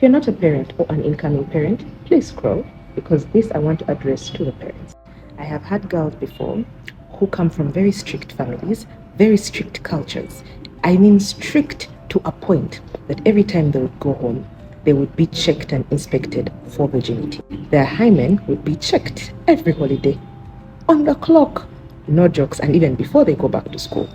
If you're not a parent or an incoming parent, please scroll, because this I want to address to the parents. I have had girls before who come from very strict families, very strict cultures. I mean strict to a point that every time they would go home, they would be checked and inspected for virginity. Their hymen would be checked every holiday, on the clock, no jokes, and even before they go back to school.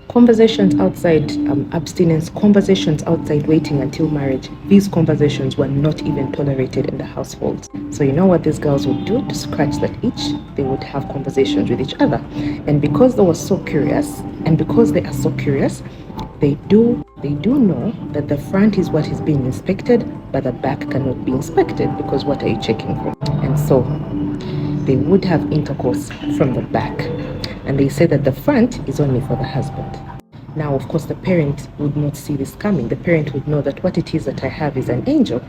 Conversations outside abstinence, conversations outside waiting until marriage, these conversations were not even tolerated in the households. So you know what these girls would do to scratch that itch? They would have conversations with each other. And because they were so curious, and because they are so curious, they do know that the front is what is being inspected, but the back cannot be inspected, because what are you checking for? And so they would have intercourse from the back. And they say that the front is only for the husband. Now, of course, the parent would not see this coming. The parent would know that what it is that I have is an angel.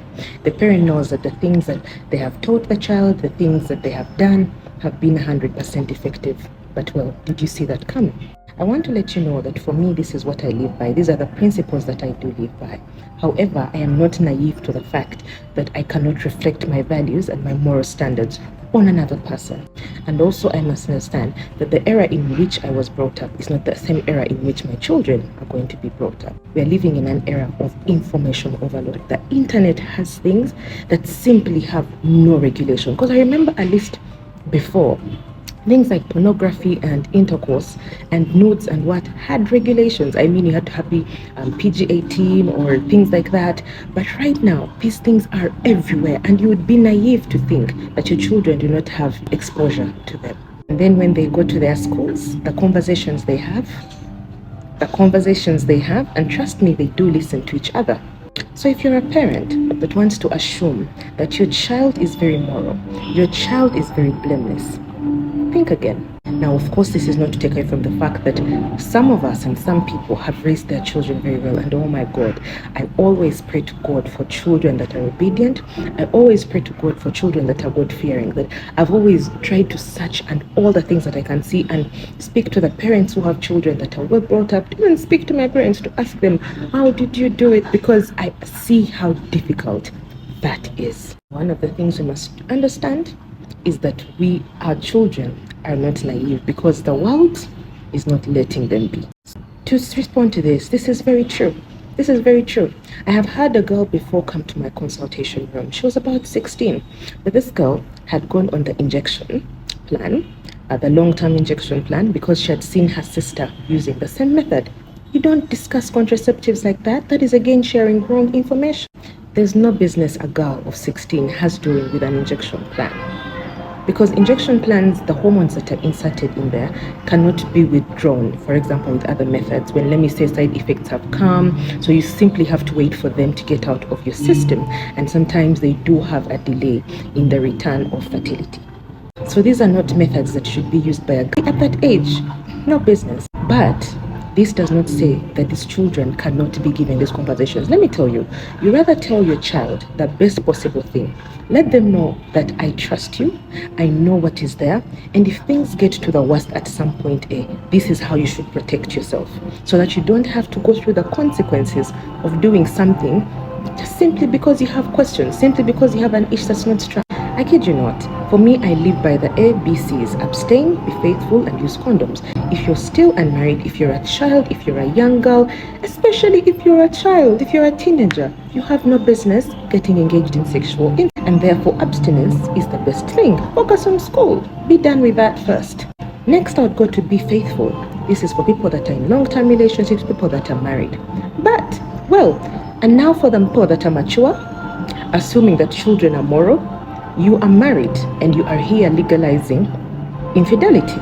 The parent knows that the things that they have taught the child, the things that they have done, have been 100% effective. But well, did you see that coming? I want to let you know that for me, this is what I live by. These are the principles that I do live by. However, I am not naive to the fact that I cannot reflect my values and my moral standards on another person. And also I must understand that the era in which I was brought up is not the same era in which my children are going to be brought up. We are living in an era of information overload. The internet has things that simply have no regulation. Because I remember at least before, things like pornography and intercourse and nudes and what had regulations. I mean, you had to have the PG-18 or things like that. But right now, these things are everywhere, and you would be naive to think that your children do not have exposure to them. And then when they go to their schools, the conversations they have, and trust me, they do listen to each other. So if you're a parent that wants to assume that your child is very moral, your child is very blameless, think again. Now, of course, this is not to take away from the fact that some of us and some people have raised their children very well. And oh my God, I always pray to God for children that are obedient. I always pray to God for children that are God-fearing. That I've always tried to search and all the things that I can see and speak to the parents who have children that are well brought up, even speak to my parents to ask them, how did you do it? Because I see how difficult that is. One of the things we must understand is that our children are not naive, because the world is not letting them be. To respond to this is very true. This is very true. I have had a girl before come to my consultation room. She was about 16, but this girl had gone on the injection plan, the long-term injection plan, because she had seen her sister using the same method. You don't discuss contraceptives like that. That is again sharing wrong information. There's no business a girl of 16 has doing with an injection plan. Because injection plans, the hormones that are inserted in there cannot be withdrawn, for example, with other methods, when, let me say, side effects have come. So you simply have to wait for them to get out of your system. And sometimes they do have a delay in the return of fertility. So these are not methods that should be used by a girl at that age. No business. But this does not say that these children cannot be given these conversations. Let me tell you, you rather tell your child the best possible thing. Let them know that I trust you, I know what is there, and if things get to the worst at some point, this is how you should protect yourself, so that you don't have to go through the consequences of doing something just simply because you have questions, simply because you have an itch that's not strong. I kid you not. For me, I live by the ABCs. Abstain, be faithful, and use condoms. If you're still unmarried, if you're a child, if you're a young girl, especially if you're a child, if you're a teenager, you have no business getting engaged in sexual intercourse. And therefore, abstinence is the best thing. Focus on school. Be done with that first. Next, I would go to be faithful. This is for people that are in long-term relationships, people that are married. But, well, and now for the people that are mature, assuming that children are moral, you are married and you are here legalizing infidelity.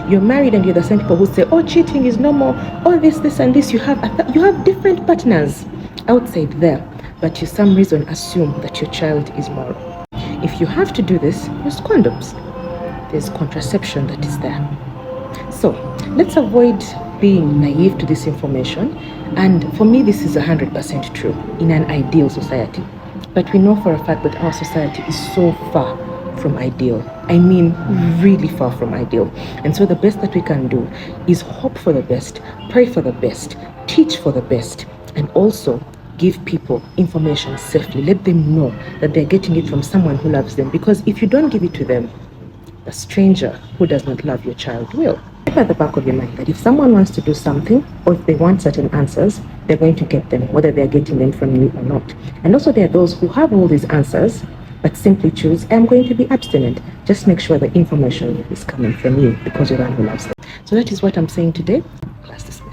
You're married and you're the same people who say, oh, cheating is normal, all this and this. You have different partners outside there, but you some reason assume that your child is moral. If you have to do this, use condoms. There's contraception that is there. So let's avoid being naive to this information. And for me, this is 100% true in an ideal society. But we know for a fact that our society is so far from ideal. I mean, really far from ideal. And so the best that we can do is hope for the best, pray for the best, teach for the best, and also give people information safely. Let them know that they're getting it from someone who loves them. Because if you don't give it to them, a stranger who does not love your child will. Keep at the back of your mind that if someone wants to do something, or if they want certain answers, they're going to get them, whether they're getting them from you or not. And also there are those who have all these answers, but simply choose, I'm going to be abstinent. Just make sure the information is coming from you because you're the one who loves them. So that is what I'm saying today. Class dismissed.